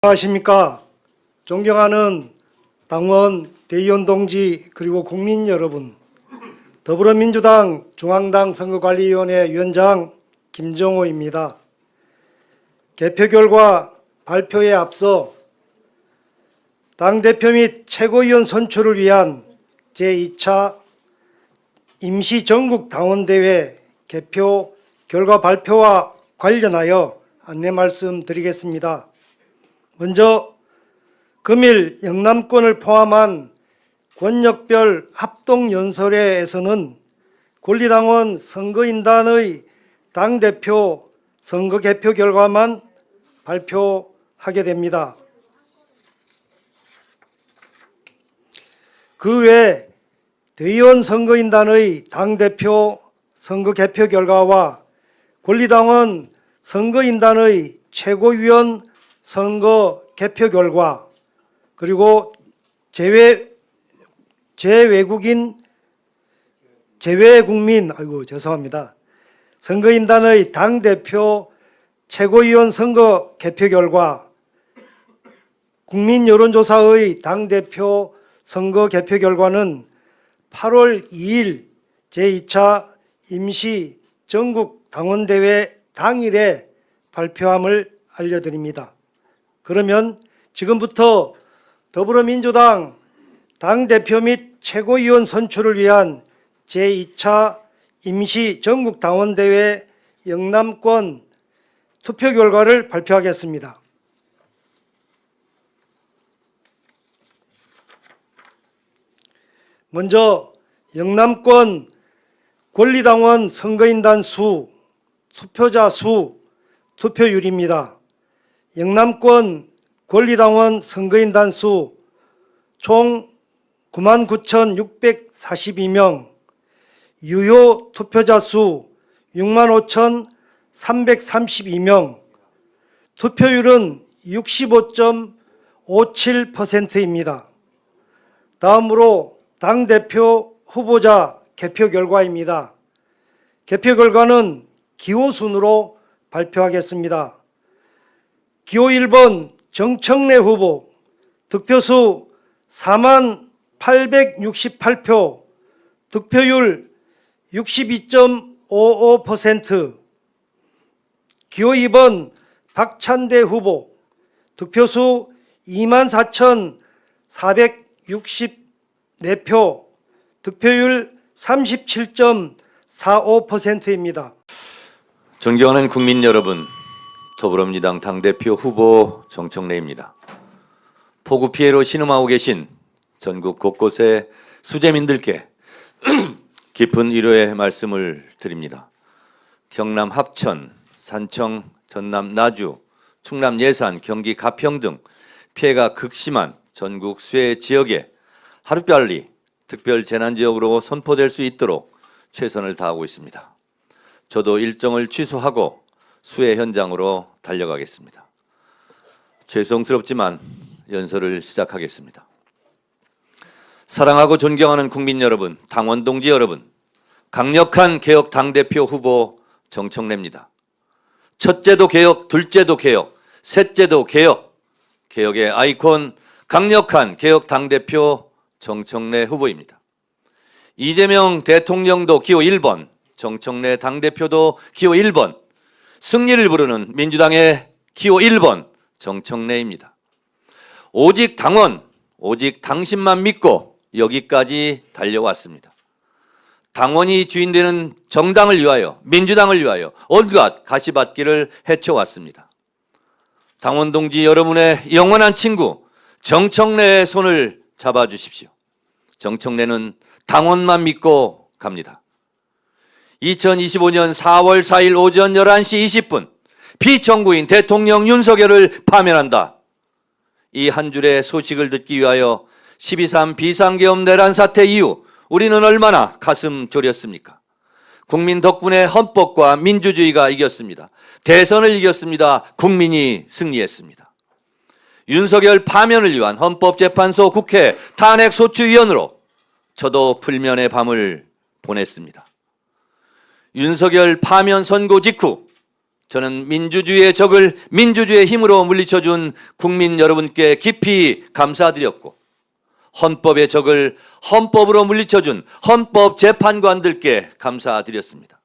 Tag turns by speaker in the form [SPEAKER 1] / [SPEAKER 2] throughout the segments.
[SPEAKER 1] 안녕하십니까. 존경하는 당원, 대의원 동지 그리고 국민 여러분, 더불어민주당 중앙당 선거관리위원회 위원장 김정호입니다. 개표 결과 발표에 앞서 당대표 및 최고위원 선출을 위한 제2차 임시 전국 당원대회 개표 결과 발표와 관련하여 안내 말씀드리겠습니다. 먼저 금일 영남권을 포함한 권역별 합동연설회에서는 권리당원 선거인단의 당대표 선거 개표 결과만 발표하게 됩니다. 그 외 대의원 선거인단의 당대표 선거 개표 결과와 권리당원 선거인단의 최고위원 선거 개표 결과, 그리고 제외국민 선거인단의 당대표 최고위원 선거 개표 결과, 국민여론조사의 당대표 선거 개표 결과는 8월 2일 제2차 임시 전국 당원대회 당일에 발표함을 알려드립니다. 그러면 지금부터 더불어민주당 당대표 및 최고위원 선출을 위한 제2차 임시 전국 당원대회 영남권 투표 결과를 발표하겠습니다. 먼저 영남권 권리당원 선거인단 수, 투표자 수, 투표율입니다. 영남권 권리당원 선거인단 수 총 99,642명, 유효 투표자 수 65,332명, 투표율은 65.57%입니다. 다음으로 당대표 후보자 개표 결과입니다. 개표 결과는 기호순으로 발표하겠습니다. 기호 1번 정청래 후보, 득표수 4868표, 득표율 62.55%. 기호 2번 박찬대 후보, 득표수 24,464표, 득표율 37.45%입니다.
[SPEAKER 2] 존경하는 국민 여러분, 더불어민주당 당대표 후보 정청래입니다. 폭우 피해로 신음하고 계신 전국 곳곳의 수재민들께 깊은 위로의 말씀을 드립니다. 경남 합천, 산청, 전남 나주, 충남 예산, 경기 가평 등 피해가 극심한 전국 수해 지역에 하루빨리 특별 재난지역으로 선포될 수 있도록 최선을 다하고 있습니다. 저도 일정을 취소하고 수해 현장으로 달려가겠습니다. 죄송스럽지만 연설을 시작하겠습니다. 사랑하고 존경하는 국민 여러분, 당원 동지 여러분, 강력한 개혁 당대표 후보 정청래입니다. 첫째도 개혁, 둘째도 개혁, 셋째도 개혁, 개혁의 아이콘 강력한 개혁 당대표 정청래 후보입니다. 이재명 대통령도 기호 1번, 정청래 당대표도 기호 1번, 승리를 부르는 민주당의 기호 1번 정청래입니다. 오직 당원, 오직 당신만 믿고 여기까지 달려왔습니다. 당원이 주인되는 정당을 위하여, 민주당을 위하여 온갖 가시밭길을 헤쳐왔습니다. 당원 동지 여러분의 영원한 친구 정청래의 손을 잡아주십시오. 정청래는 당원만 믿고 갑니다. 2025년 4월 4일 오전 11시 20분 피청구인 대통령 윤석열을 파면한다. 이 한 줄의 소식을 듣기 위하여 12.3 비상계엄 내란 사태 이후 우리는 얼마나 가슴 졸였습니까? 국민 덕분에 헌법과 민주주의가 이겼습니다. 대선을 이겼습니다. 국민이 승리했습니다. 윤석열 파면을 위한 헌법재판소 국회 탄핵소추위원으로 저도 불면의 밤을 보냈습니다. 윤석열 파면 선고 직후 저는 민주주의의 적을 민주주의의 힘으로 물리쳐준 국민 여러분께 깊이 감사드렸고, 헌법의 적을 헌법으로 물리쳐준 헌법재판관들께 감사드렸습니다.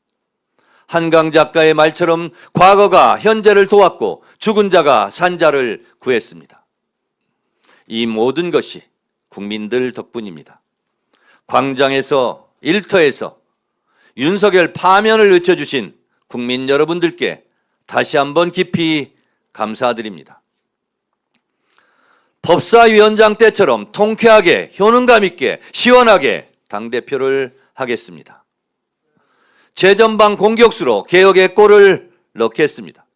[SPEAKER 2] 한강 작가의 말처럼 과거가 현재를 도왔고 죽은 자가 산 자를 구했습니다. 이 모든 것이 국민들 덕분입니다. 광장에서, 일터에서 윤석열 파면을 외쳐주신 국민 여러분들께 다시 한번 깊이 감사드립니다. 법사위원장 때처럼 통쾌하게, 효능감 있게, 시원하게 당대표를 하겠습니다. 최전방 공격수로 개혁의 골을 넣겠습니다.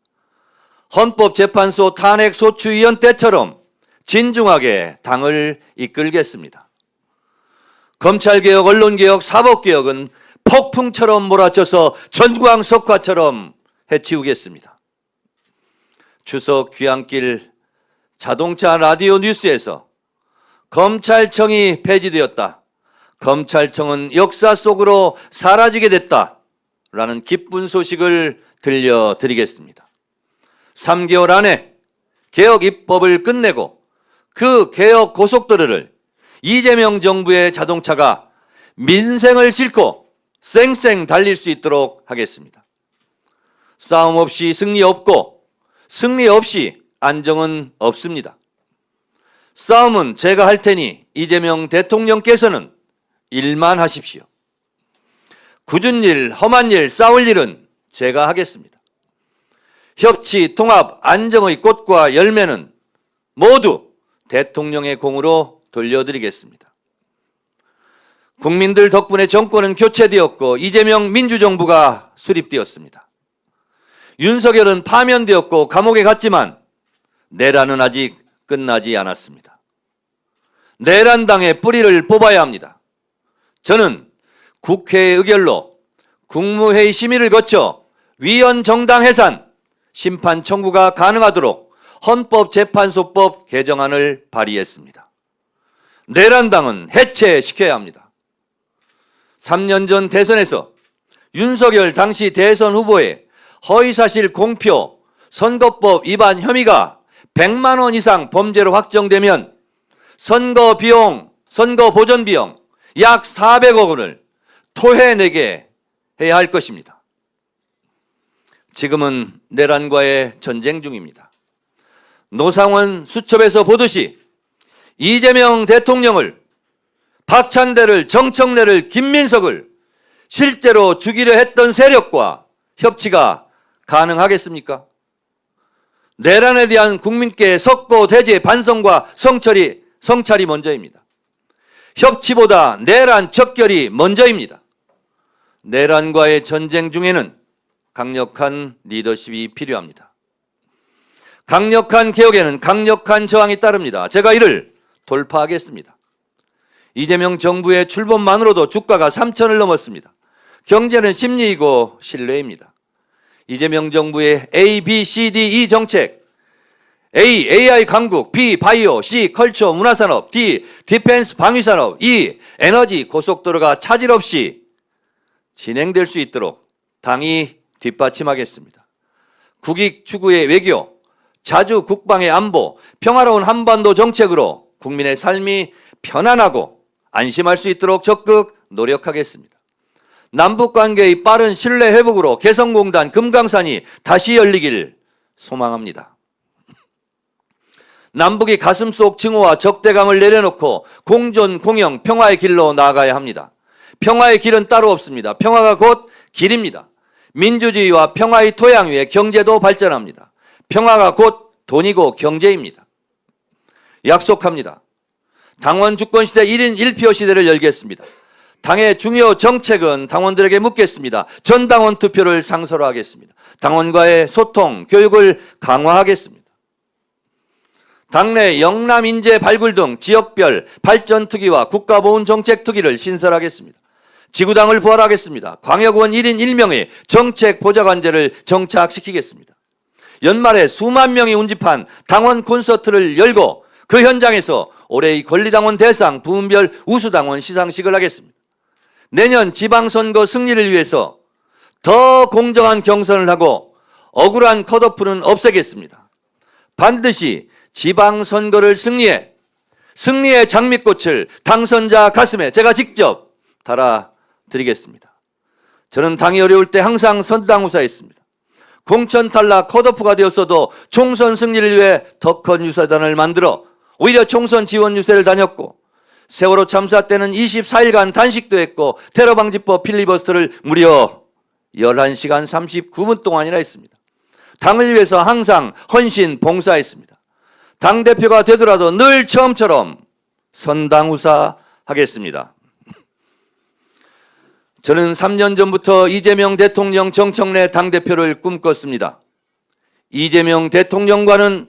[SPEAKER 2] 헌법재판소 탄핵소추위원 때처럼 진중하게 당을 이끌겠습니다. 검찰개혁, 언론개혁, 사법개혁은 폭풍처럼 몰아쳐서 전광석화처럼 해치우겠습니다. 추석 귀향길 자동차 라디오 뉴스에서 검찰청이 폐지되었다, 검찰청은 역사 속으로 사라지게 됐다 라는 기쁜 소식을 들려드리겠습니다. 3개월 안에 개혁 입법을 끝내고 그 개혁 고속도로를 이재명 정부의 자동차가 민생을 싣고 쌩쌩 달릴 수 있도록 하겠습니다. 싸움 없이 승리 없고 승리 없이 안정은 없습니다. 싸움은 제가 할 테니 이재명 대통령께서는 일만 하십시오. 굳은 일, 험한 일, 싸울 일은 제가 하겠습니다. 협치, 통합, 안정의 꽃과 열매는 모두 대통령의 공으로 돌려드리겠습니다. 국민들 덕분에 정권은 교체되었고 이재명 민주정부가 수립되었습니다. 윤석열은 파면되었고 감옥에 갔지만 내란은 아직 끝나지 않았습니다. 내란당의 뿌리를 뽑아야 합니다. 저는 국회의 의결로 국무회의 심의를 거쳐 위헌 정당 해산, 심판 청구가 가능하도록 헌법재판소법 개정안을 발의했습니다. 내란당은 해체시켜야 합니다. 3년 전 대선에서 윤석열 당시 대선 후보의 허위사실 공표, 선거법 위반 혐의가 100만 원 이상 범죄로 확정되면 선거 비용, 선거 보전 비용 약 400억 원을 토해내게 해야 할 것입니다. 지금은 내란과의 전쟁 중입니다. 노상원 수첩에서 보듯이 이재명 대통령을, 박찬대를, 정청래를, 김민석을 실제로 죽이려 했던 세력과 협치가 가능하겠습니까? 내란에 대한 국민께 석고 대제 반성과 성찰이 먼저입니다. 협치보다 내란 척결이 먼저입니다. 내란과의 전쟁 중에는 강력한 리더십이 필요합니다. 강력한 개혁에는 강력한 저항이 따릅니다. 제가 이를 돌파하겠습니다. 이재명 정부의 출범만으로도 주가가 3천을 넘었습니다. 경제는 심리이고 신뢰입니다. 이재명 정부의 A, B, C, D, E 정책, A, AI 강국, B, 바이오, C, 컬처, 문화산업, D, 디펜스 방위산업, E, 에너지, 고속도로가 차질 없이 진행될 수 있도록 당이 뒷받침하겠습니다. 국익 추구의 외교, 자주 국방의 안보, 평화로운 한반도 정책으로 국민의 삶이 편안하고 안심할 수 있도록 적극 노력하겠습니다. 남북관계의 빠른 신뢰 회복으로 개성공단 금강산이 다시 열리길 소망합니다. 남북이 가슴속 증오와 적대감을 내려놓고 공존, 공영, 평화의 길로 나아가야 합니다. 평화의 길은 따로 없습니다. 평화가 곧 길입니다. 민주주의와 평화의 토양 위에 경제도 발전합니다. 평화가 곧 돈이고 경제입니다. 약속합니다. 당원 주권 시대 1인 1표 시대를 열겠습니다. 당의 중요 정책은 당원들에게 묻겠습니다. 전당원 투표를 상설화하겠습니다. 당원과의 소통, 교육을 강화하겠습니다. 당내 영남 인재 발굴 등 지역별 발전 특위와 국가보훈 정책 특위를 신설하겠습니다. 지구당을 부활하겠습니다. 광역의원 1인 1명의 정책 보좌관제를 정착시키겠습니다. 연말에 수만 명이 운집한 당원 콘서트를 열고 그 현장에서 올해의 권리당원 대상 부문별 우수당원 시상식을 하겠습니다. 내년 지방선거 승리를 위해서 더 공정한 경선을 하고 억울한 컷오프는 없애겠습니다. 반드시 지방선거를 승리해 승리의 장미꽃을 당선자 가슴에 제가 직접 달아드리겠습니다. 저는 당이 어려울 때 항상 선당후사했습니다. 공천 탈락 컷오프가 되었어도 총선 승리를 위해 더 큰 유사단을 만들어 오히려 총선 지원 유세를 다녔고, 세월호 참사 때는 24일간 단식도 했고 테러방지법 필리버스터를 무려 11시간 39분 동안이나 했습니다. 당을 위해서 항상 헌신 봉사했습니다. 당대표가 되더라도 늘 처음처럼 선당후사 하겠습니다. 저는 3년 전부터 이재명 대통령 정청래 당대표를 꿈꿨습니다. 이재명 대통령과는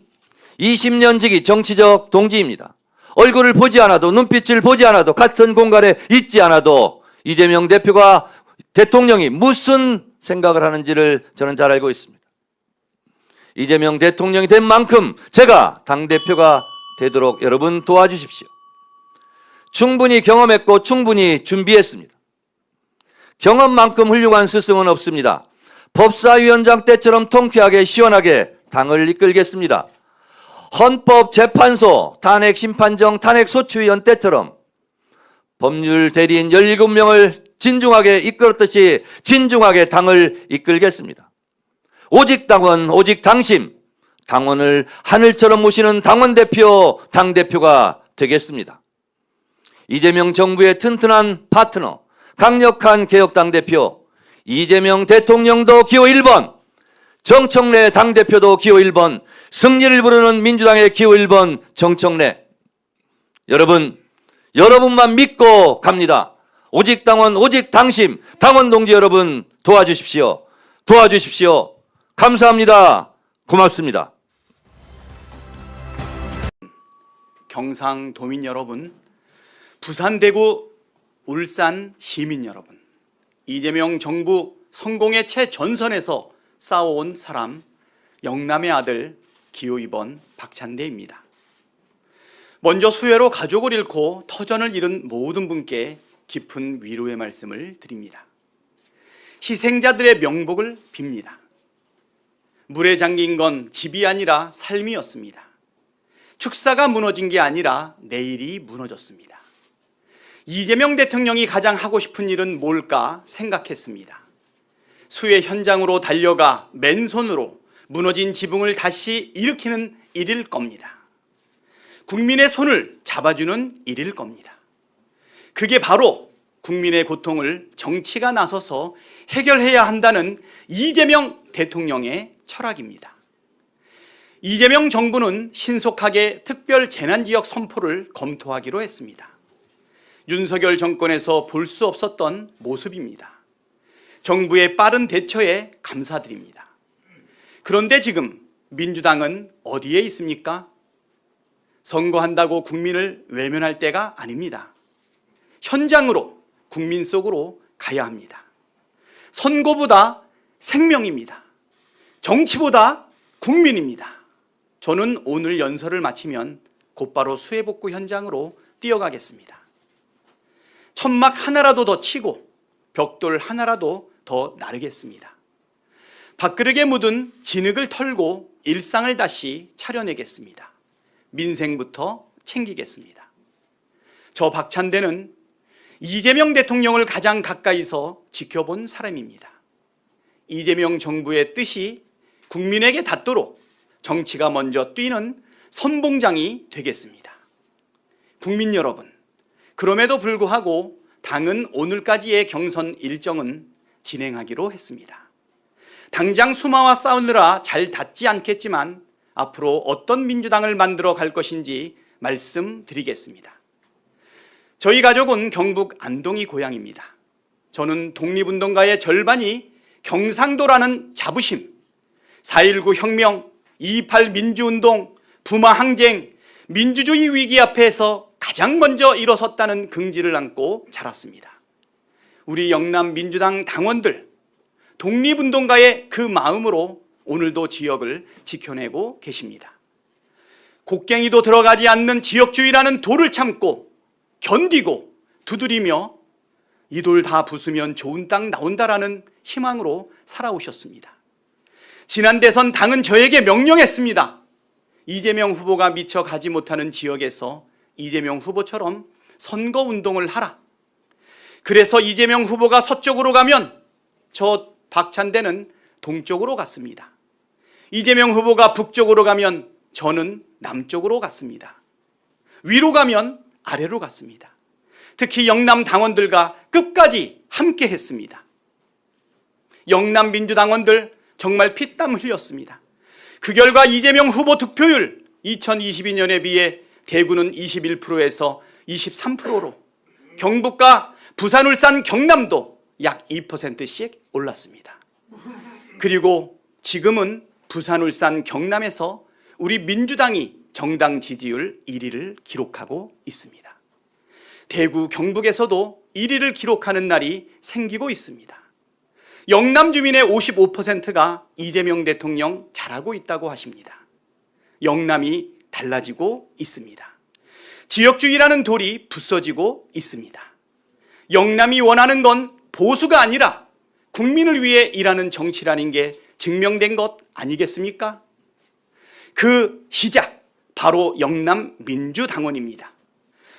[SPEAKER 2] 20년 지기 정치적 동지입니다. 얼굴을 보지 않아도, 눈빛을 보지 않아도, 같은 공간에 있지 않아도 이재명 대표가, 대통령이 무슨 생각을 하는지를 저는 잘 알고 있습니다. 이재명 대통령이 된 만큼 제가 당대표가 되도록 여러분 도와주십시오. 충분히 경험했고 충분히 준비했습니다. 경험만큼 훌륭한 스승은 없습니다. 법사위원장 때처럼 통쾌하게 시원하게 당을 이끌겠습니다. 헌법재판소 탄핵심판정 탄핵소추위원 때처럼 법률 대리인 17명을 진중하게 이끌었듯이 진중하게 당을 이끌겠습니다. 오직 당원, 오직 당심, 당원을 하늘처럼 모시는 당원대표, 당대표가 되겠습니다. 이재명 정부의 튼튼한 파트너, 강력한 개혁당 대표, 이재명 대통령도 기호 1번, 정청래 당대표도 기호 1번, 승리를 부르는 민주당의 기호 1번 정청래. 여러분만 믿고 갑니다. 오직 당원, 오직 당심, 당원 동지 여러분 도와주십시오. 도와주십시오. 감사합니다. 고맙습니다.
[SPEAKER 3] 경상도민 여러분, 부산, 대구, 울산 시민 여러분, 이재명 정부 성공의 최전선에서 싸워온 사람, 영남의 아들 기호 2번 박찬대입니다. 먼저 수해로 가족을 잃고 터전을 잃은 모든 분께 깊은 위로의 말씀을 드립니다. 희생자들의 명복을 빕니다. 물에 잠긴 건 집이 아니라 삶이었습니다. 축사가 무너진 게 아니라 내일이 무너졌습니다. 이재명 대통령이 가장 하고 싶은 일은 뭘까 생각했습니다. 수해 현장으로 달려가 맨손으로 무너진 지붕을 다시 일으키는 일일 겁니다. 국민의 손을 잡아주는 일일 겁니다. 그게 바로 국민의 고통을 정치가 나서서 해결해야 한다는 이재명 대통령의 철학입니다. 이재명 정부는 신속하게 특별 재난지역 선포를 검토하기로 했습니다. 윤석열 정권에서 볼 수 없었던 모습입니다. 정부의 빠른 대처에 감사드립니다. 그런데 지금 민주당은 어디에 있습니까? 선거한다고 국민을 외면할 때가 아닙니다. 현장으로, 국민 속으로 가야 합니다. 선거보다 생명입니다. 정치보다 국민입니다. 저는 오늘 연설을 마치면 곧바로 수해복구 현장으로 뛰어가겠습니다. 천막 하나라도 더 치고 벽돌 하나라도 더 나르겠습니다. 밥그릇에 묻은 진흙을 털고 일상을 다시 차려내겠습니다. 민생부터 챙기겠습니다. 저 박찬대는 이재명 대통령을 가장 가까이서 지켜본 사람입니다. 이재명 정부의 뜻이 국민에게 닿도록 정치가 먼저 뛰는 선봉장이 되겠습니다. 국민 여러분, 그럼에도 불구하고 당은 오늘까지의 경선 일정은 진행하기로 했습니다. 당장 수마와 싸우느라 잘 닿지 않겠지만 앞으로 어떤 민주당을 만들어 갈 것인지 말씀드리겠습니다. 저희 가족은 경북 안동이 고향입니다. 저는 독립운동가의 절반이 경상도라는 자부심, 4.19 혁명, 2.28 민주운동, 부마 항쟁, 민주주의 위기 앞에서 가장 먼저 일어섰다는 긍지를 안고 자랐습니다. 우리 영남 민주당 당원들, 독립운동가의 그 마음으로 오늘도 지역을 지켜내고 계십니다. 곡괭이도 들어가지 않는 지역주의라는 돌을 참고 견디고 두드리며 이 돌 다 부수면 좋은 땅 나온다라는 희망으로 살아오셨습니다. 지난 대선 당은 저에게 명령했습니다. 이재명 후보가 미처 가지 못하는 지역에서 이재명 후보처럼 선거운동을 하라. 그래서 이재명 후보가 서쪽으로 가면 저 박찬대는 동쪽으로 갔습니다. 이재명 후보가 북쪽으로 가면 저는 남쪽으로 갔습니다. 위로 가면 아래로 갔습니다. 특히 영남 당원들과 끝까지 함께 했습니다. 영남 민주당원들 정말 피땀 흘렸습니다. 그 결과 이재명 후보 득표율 2022년에 비해 대구는 21%에서 23%로 경북과 부산, 울산, 경남도 약 2%씩 올랐습니다. 그리고 지금은 부산, 울산, 경남에서 우리 민주당이 정당 지지율 1위를 기록하고 있습니다. 대구, 경북에서도 1위를 기록하는 날이 생기고 있습니다. 영남 주민의 55%가 이재명 대통령 잘하고 있다고 하십니다. 영남이 달라지고 있습니다. 지역주의라는 돌이 부서지고 있습니다. 영남이 원하는 건 보수가 아니라 국민을 위해 일하는 정치라는 게 증명된 것 아니겠습니까? 그 시작, 바로 영남 민주당원입니다.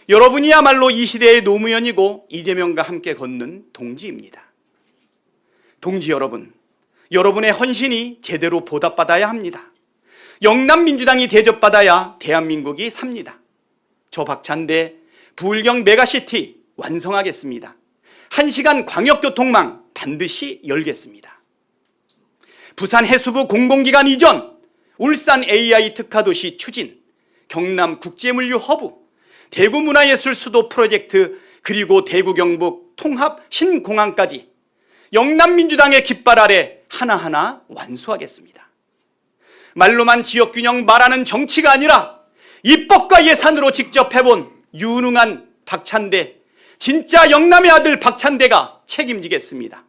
[SPEAKER 3] 여러분이야말로 이 시대의 노무현이고 이재명과 함께 걷는 동지입니다. 동지 여러분, 여러분의 헌신이 제대로 보답받아야 합니다. 영남 민주당이 대접받아야 대한민국이 삽니다. 저 박찬대 부울경 메가시티 완성하겠습니다. 1시간 광역교통망 반드시 열겠습니다. 부산 해수부 공공기관 이전, 울산 AI 특화도시 추진, 경남 국제물류 허브, 대구 문화예술 수도 프로젝트, 그리고 대구 경북 통합 신공항까지 영남 민주당의 깃발 아래 하나하나 완수하겠습니다. 말로만 지역균형 말하는 정치가 아니라 입법과 예산으로 직접 해본 유능한 박찬대, 진짜 영남의 아들 박찬대가 책임지겠습니다.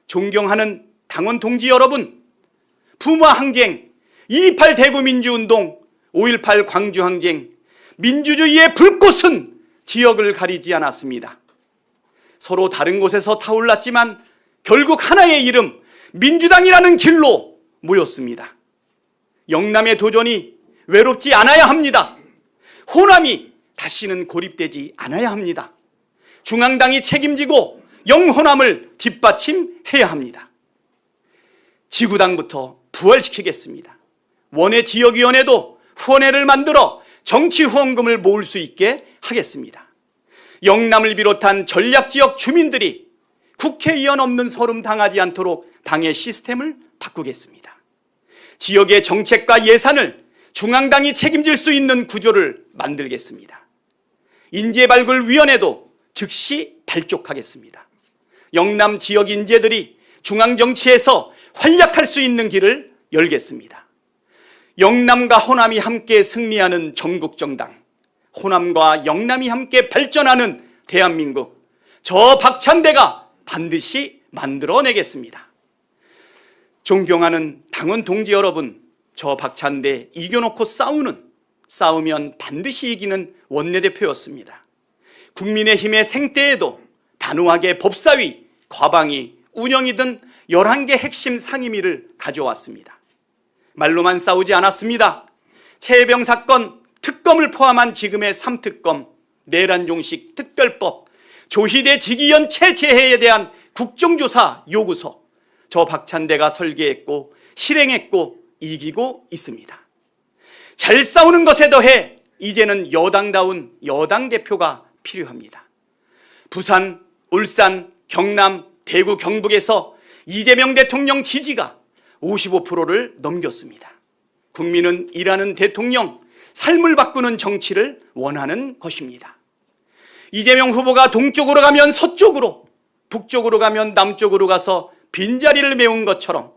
[SPEAKER 3] 존경하는 당원 동지 여러분, 부마 항쟁, 2.28 대구 민주운동, 5.18 광주 항쟁, 민주주의의 불꽃은 지역을 가리지 않았습니다. 서로 다른 곳에서 타올랐지만 결국 하나의 이름, 민주당이라는 길로 모였습니다. 영남의 도전이 외롭지 않아야 합니다. 호남이 다시는 고립되지 않아야 합니다. 중앙당이 책임지고 영호남을 뒷받침해야 합니다. 지구당부터 부활시키겠습니다. 원외 지역위원회도 후원회를 만들어 정치 후원금을 모을 수 있게 하겠습니다. 영남을 비롯한 전략지역 주민들이 국회의원 없는 서름 당하지 않도록 당의 시스템을 바꾸겠습니다. 지역의 정책과 예산을 중앙당이 책임질 수 있는 구조를 만들겠습니다. 인재발굴위원회도 즉시 발족하겠습니다. 영남 지역 인재들이 중앙정치에서 활약할 수 있는 길을 열겠습니다. 영남과 호남이 함께 승리하는 전국정당, 호남과 영남이 함께 발전하는 대한민국, 저 박찬대가 반드시 만들어내겠습니다. 존경하는 당원 동지 여러분, 저 박찬대 이겨놓고 싸우면 반드시 이기는 원내대표였습니다. 국민의힘의 생때에도 단호하게 법사위, 과방위, 운영이 등 11개 핵심 상임위를 가져왔습니다. 말로만 싸우지 않았습니다. 최혜병 사건 특검을 포함한 지금의 3특검, 내란종식 특별법, 조희대 직위원 체제해에 대한 국정조사 요구서, 저 박찬대가 설계했고 실행했고 이기고 있습니다. 잘 싸우는 것에 더해 이제는 여당다운 여당 대표가 필요합니다. 부산, 울산, 경남, 대구, 경북에서 이재명 대통령 지지가 55%를 넘겼습니다. 국민은 일하는 대통령, 삶을 바꾸는 정치를 원하는 것입니다. 이재명 후보가 동쪽으로 가면 서쪽으로, 북쪽으로 가면 남쪽으로 가서 빈자리를 메운 것처럼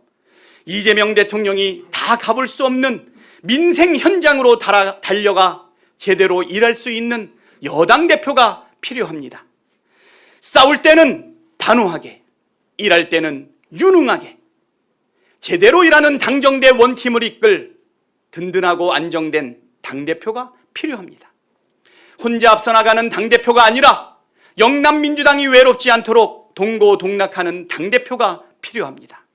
[SPEAKER 3] 이재명 대통령이 다 가볼 수 없는 민생 현장으로 달려가 제대로 일할 수 있는 여당 대표가 필요합니다. 싸울 때는 단호하게, 일할 때는 유능하게, 제대로 일하는 당정대 원팀을 이끌 든든하고 안정된 당대표가 필요합니다. 혼자 앞서 나가는 당대표가 아니라 영남 민주당이 외롭지 않도록 동고동락하는 당대표가 필요합니다.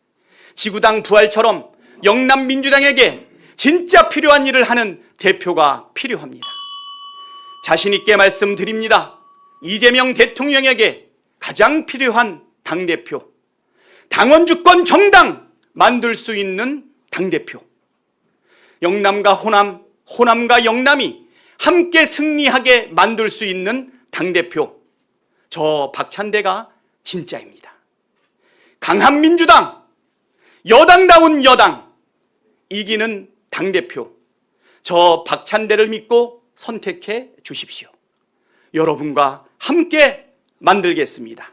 [SPEAKER 3] 지구당 부활처럼 영남 민주당에게 진짜 필요한 일을 하는 대표가 필요합니다. 자신 있게 말씀드립니다. 이재명 대통령에게 가장 필요한 당대표, 당원 주권 정당 만들 수 있는 당대표, 영남과 호남, 호남과 영남이 함께 승리하게 만들 수 있는 당대표, 저 박찬대가 진짜입니다. 강한 민주당, 여당다운 여당, 이기는 당대표, 저 박찬대를 믿고 선택해 주십시오. 여러분과 함께 만들겠습니다.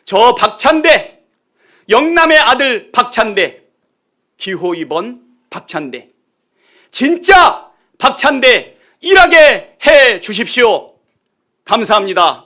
[SPEAKER 3] 저 박찬대, 영남의 아들 박찬대, 기호 2번 박찬대, 진짜 박찬대 일하게 해 주십시오. 감사합니다.